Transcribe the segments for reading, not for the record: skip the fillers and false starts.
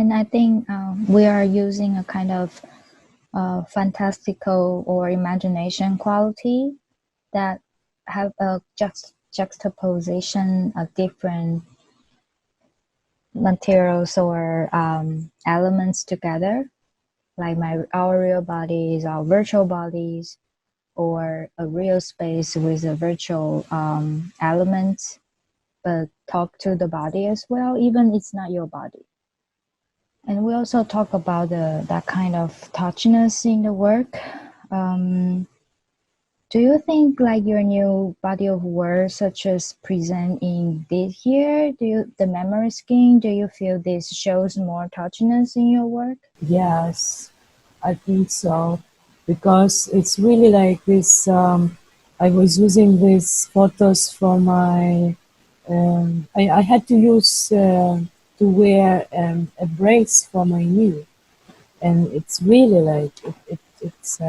And I think we are using a kind of fantastical or imagination quality that have a juxtaposition of different materials or elements together, like our real bodies, our virtual bodies, or a real space with a virtual element, but talk to the body as well, even it's not your body. And we also talk about that kind of touchiness in the work. Do you think like your new body of work, such as present in this here, the memory skin, do you feel this shows more touchiness in your work? Yes, I think so, because it's really like this. I was using these photos for my. I had to use to wear a brace for my knee, and it's really like it's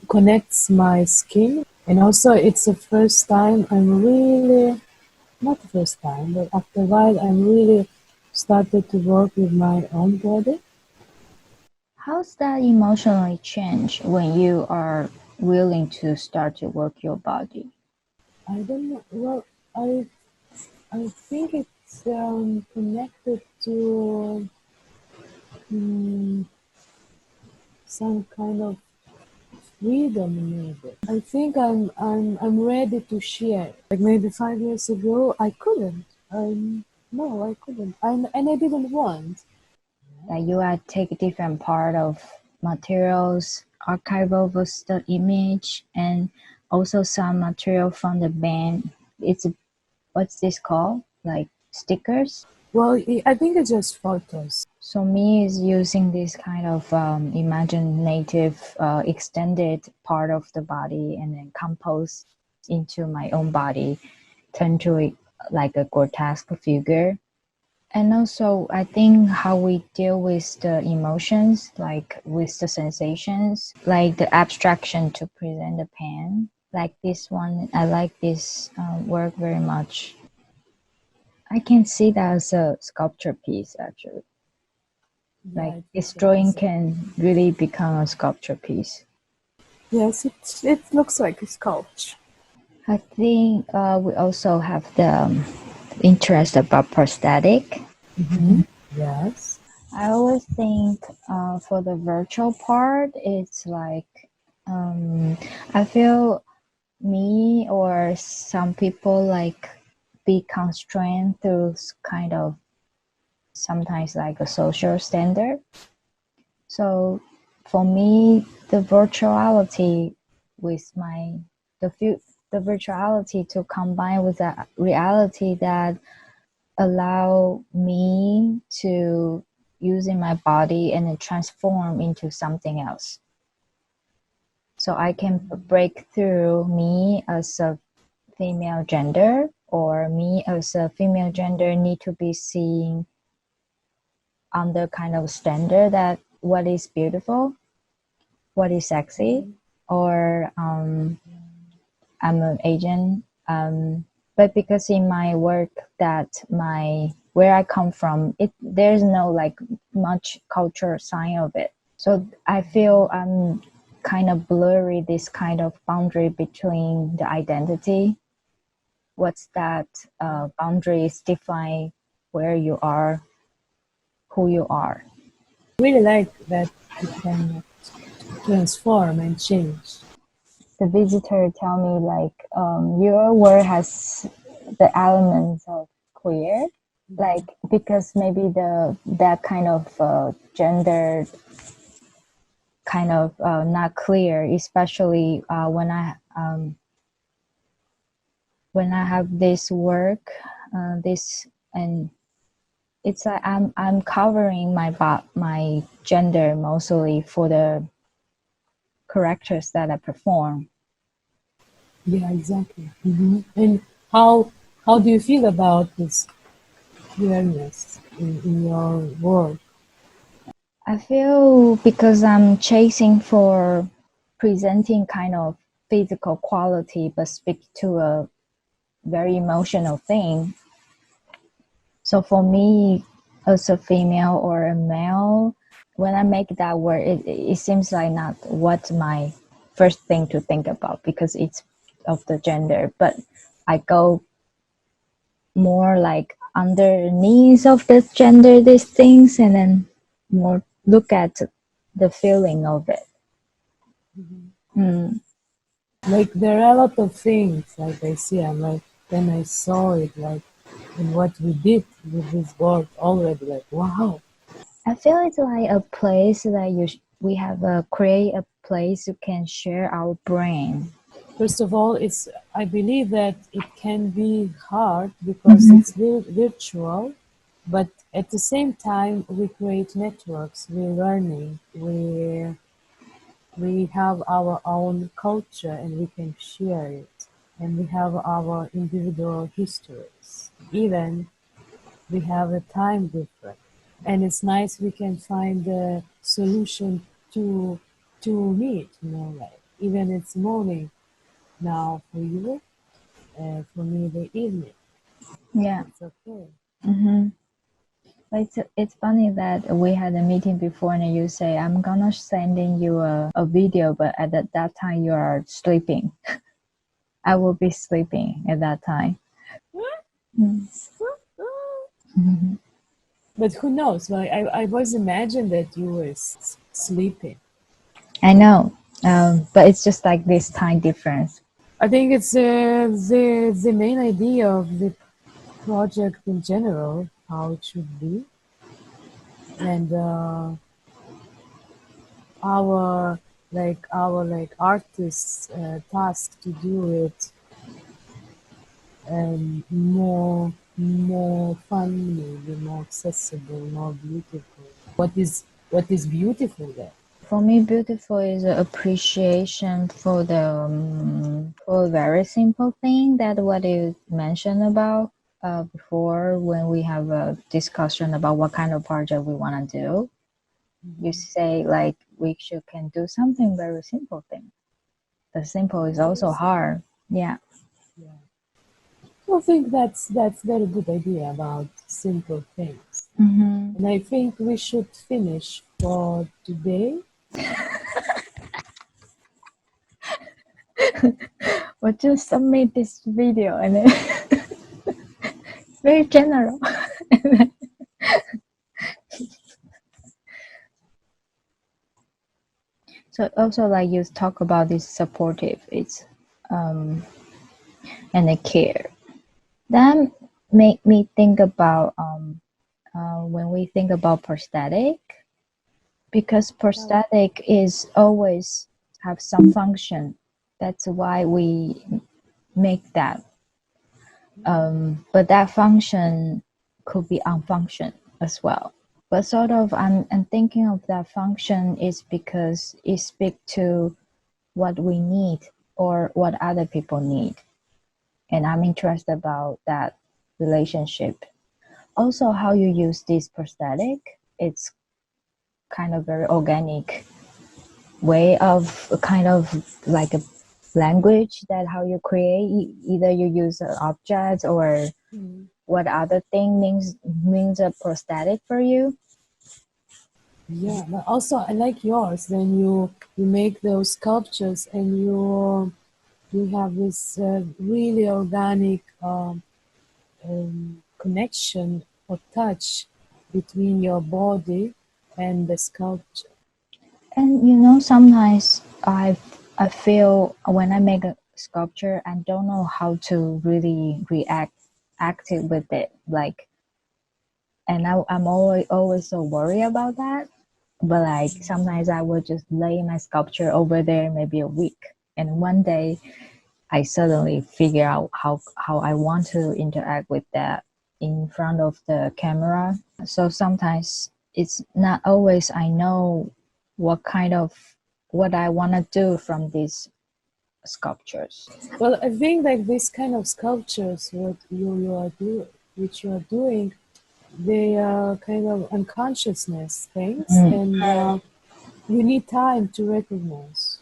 connects my skin, and also it's the first time I'm really, not the first time, but after a while I'm really started to work with my own body. How's that emotionally change when you are willing to start to work your body? I don't know. Well, I think it's connected to some kind of freedom maybe. I think I'm ready to share. Like maybe 5 years ago, I couldn't. No, I couldn't. And I didn't want. That you take different part of materials, archival versus the image, and also some material from the band. It's what's this called? Like stickers? Well, I think it's just photos. So me is using this kind of imaginative extended part of the body and then compose into my own body, turn to it like a grotesque figure. And also, I think how we deal with the emotions, like with the sensations, like the abstraction to present the pain. Like this one, I like this work very much. I can see that as a sculpture piece, actually. Yeah, Like I think this so drawing also. can really become a sculpture piece. Yes, it looks like a sculpture. I think we also have the interest about prosthetic. Yes. I always think for the virtual part, it's like I feel me or some people like be constrained through kind of sometimes like a social standard. So for me, the virtuality with the virtuality to combine with the reality that allow me to using my body and then transform into something else. So I can break through me as a female gender, or me as a female gender need to be seen under kind of standard that what is beautiful, what is sexy, or I'm an Asian. But because in my work that where I come from, there's no like much culture sign of it. So I feel I'm kind of blurry this kind of boundary between the identity. What's that boundaries define where you are, who you are. Really like that you can transform and change. The visitor tell me like your work has the elements of queer, like because maybe that kind of gender kind of not clear, especially when I have this work, this and it's like I'm covering my gender mostly for the characters that I perform. Yeah, exactly. And how do you feel about this queerness in your work? I feel because I'm chasing for presenting kind of physical quality, but speak to a very emotional thing. So for me, as a female or a male, when I make that word, it seems like not what my first thing to think about because it's of the gender, but I go more like underneath of the gender, these things, and then more look at the feeling of it. Mm. Like there are a lot of things like I see. I'm like then I saw it like in what we did with this word already. Like wow. I feel it's like a place that we have create a place you can share our brain. First of all, it's I believe that it can be hard because it's virtual, but at the same time we create networks. We're learning. We have our own culture and we can share it. And we have our individual histories. Even we have a time difference. And it's nice we can find a solution to meet, like even it's morning now for you, for me the evening. Yeah. It's okay. Mm-hmm. It's funny that we had a meeting before and you say, I'm gonna sending you a video, but at that time you are sleeping. I will be sleeping at that time. Mm-hmm. But who knows? Well, I was imagined that you were sleeping. I know, but it's just like this time difference. I think it's the main idea of the project in general, how it should be, and our artists' task to do it more funny, more accessible, more beautiful. What is beautiful there? For me, beautiful is appreciation for a very simple thing that what you mentioned about before when we have a discussion about what kind of project we want to do. You say like we should can do something very simple thing. The simple is also hard. Yeah. Yeah. I think that's very good idea about simple things. Mm-hmm. And I think we should finish for today. Or just submit this video and then very general. So also like you talk about this supportive, it's and the care. That make me think about when we think about prosthetic, because prosthetic is always have some function. That's why we make that. But that function could be unfunction as well. But sort of, I'm thinking of that function is because it speaks to what we need or what other people need. And I'm interested about that relationship. Also, how you use this prosthetic, it's kind of very organic way of kind of like a language that how you create. Either you use an object or what other thing means a prosthetic for you. Yeah, but also I like yours. Then you make those sculptures and you have this really organic connection or touch between your body and the sculpture. And you know, sometimes I feel when I make a sculpture, I don't know how to really react active with it. Like, and I'm always so worried about that. But like sometimes I will just lay my sculpture over there maybe a week, and one day I suddenly figure out how I want to interact with that in front of the camera. So sometimes it's not always I know what I want to do from these sculptures. Well, I think like this kind of sculptures, what which you are doing, they are kind of unconsciousness things, and you need time to recognize.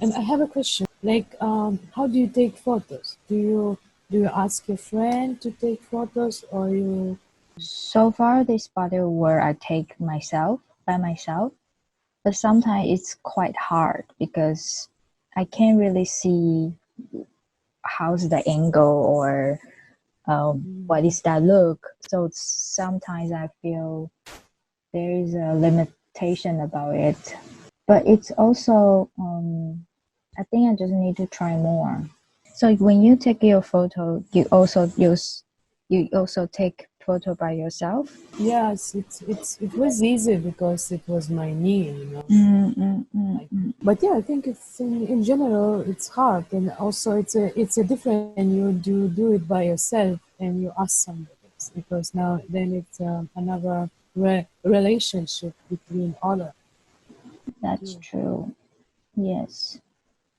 And I have a question, like, how do you take photos? Do you ask your friend to take photos, or you? So far, this body where I take myself by myself, but sometimes it's quite hard because I can't really see how's the angle or what is that look. So sometimes I feel there is a limitation about it, but it's also I think I just need to try more. So when you take your photo, you also take photo by yourself. Yes, it was easy because it was my knee, you know. But yeah, I think it's in general it's hard, and also it's a different and you do it by yourself and you ask somebody else, because now then it's another relationship between other That's two. true. Yes.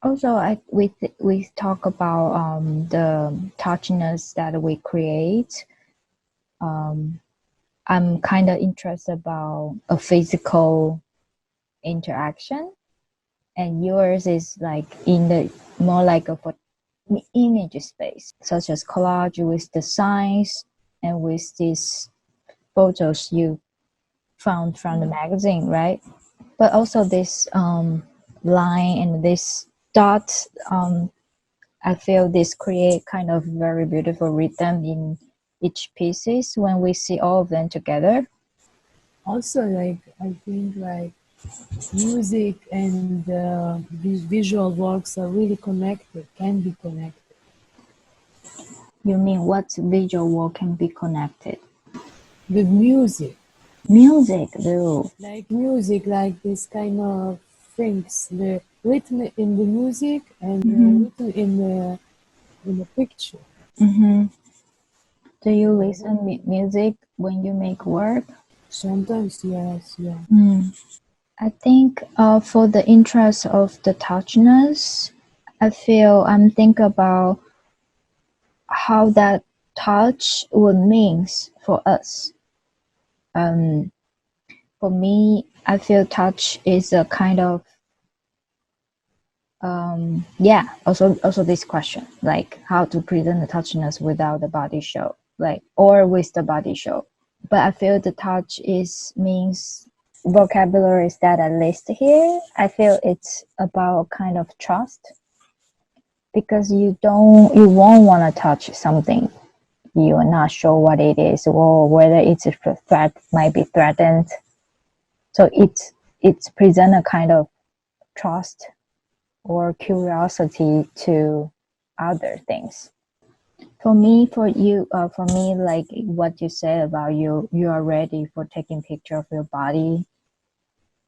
Also, we talk about the touchiness that we create. I'm kind of interested about a physical interaction, and yours is like in the more like a image space, such as collage with the signs and with these photos you found from the magazine, right? But also this line and this dot, I feel this create kind of very beautiful rhythm in each pieces when we see all of them together. Also, like I think like music and visual works are really connected, can be connected. You mean what visual work can be connected? With music, Music, though. like this kind of things, the rhythm in the music and the Mm-hmm. rhythm in the picture. Mm-hmm. Do you So listen music when you make work? sometimes, yes, yeah. Mm. I think for the interest of the touchiness, I feel I'm thinking about how that touch would means for us. Um, for me, I feel touch is a kind of yeah. Also this question, like how to present the touchiness without the body show, like or with the body show. But I feel the touch is means vocabularies that I list here. I feel it's about kind of trust because you won't want to touch something you are not sure what it is or whether it's a threat might be threatened. So it's present a kind of trust or curiosity to other things. For me, for me, like what you said about you are ready for taking picture of your body.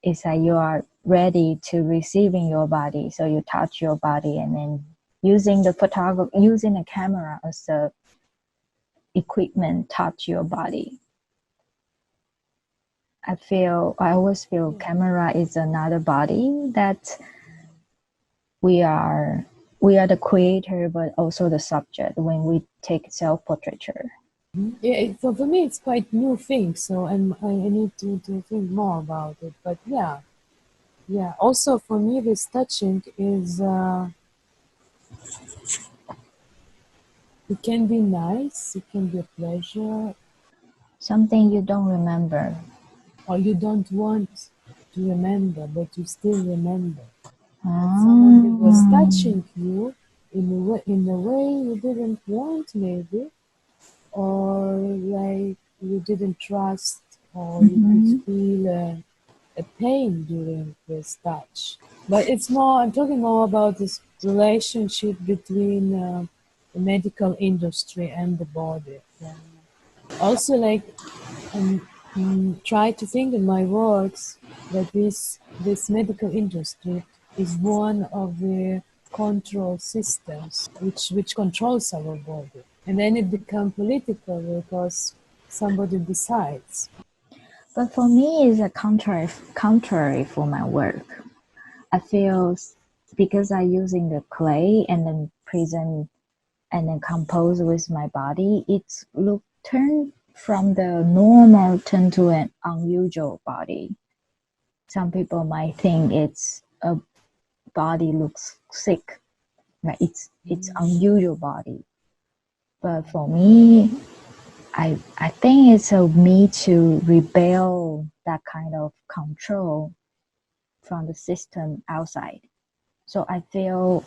Is that you are ready to receiving your body, so you touch your body and then using a camera as a equipment touch your body. I always feel Yeah. camera is another body that we are we are the creator but also the subject when we take self-portraiture. Yeah, for me, it's quite new thing, so I need to think more about it. But yeah, yeah. Also, for me, this touching is it can be nice, it can be a pleasure, Something you don't remember. or you don't want to remember, but you still remember that someone that was Ah. touching you in a way you didn't want, maybe, or like you didn't trust, or you could Mhm. feel a pain during this touch. But it's more, I'm talking more about this relationship between the medical industry and the body. And also, like, try to think in my works that this medical industry is one of the control systems which controls our body, and then it becomes political because somebody decides. But for me, it's a contrary for my work. I feel because I using the clay and then present and then compose with my body, it's look turn from the normal turn to an unusual body. Some people might think it's a body looks sick, right? It's unusual body. But for me, I think it's a me to rebel that kind of control from the system outside. So I feel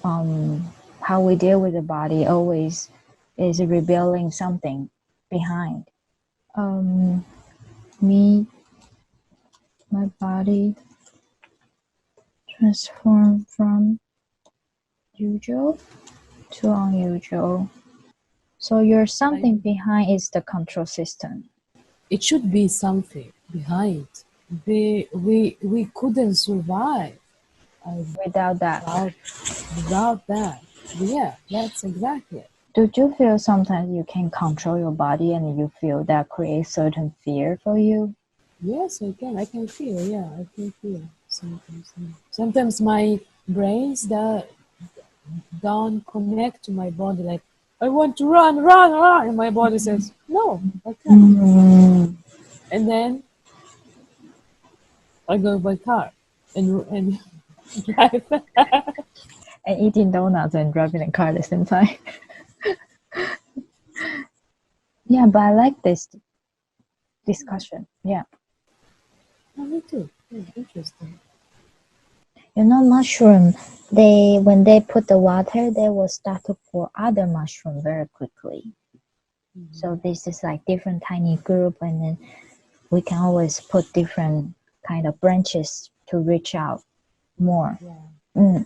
how we deal with the body always is rebelling something behind. Um, me, my body transform from usual to unusual. So your Like, something behind is the control system. it should be something behind. We couldn't survive uh, Without that, without without that. Yeah, that's exactly it. do you feel sometimes you can control your body and you feel that creates certain fear for you? Yes, I can. I can feel. Yeah, I can feel sometimes. Yeah. Sometimes my brains that don't connect to my body. Like I want to run, run, run, and my body says no, I can't. Mm. And then I go by car and drive. And eating donuts and driving a car at the same time. Yeah, but I like this discussion. Yeah. Oh, me too. Yeah, interesting. You know, mushroom, they when they put the water, they will start to grow other mushroom very quickly. So this is like different tiny group, and then we can always put different kind of branches to reach out more. Yeah.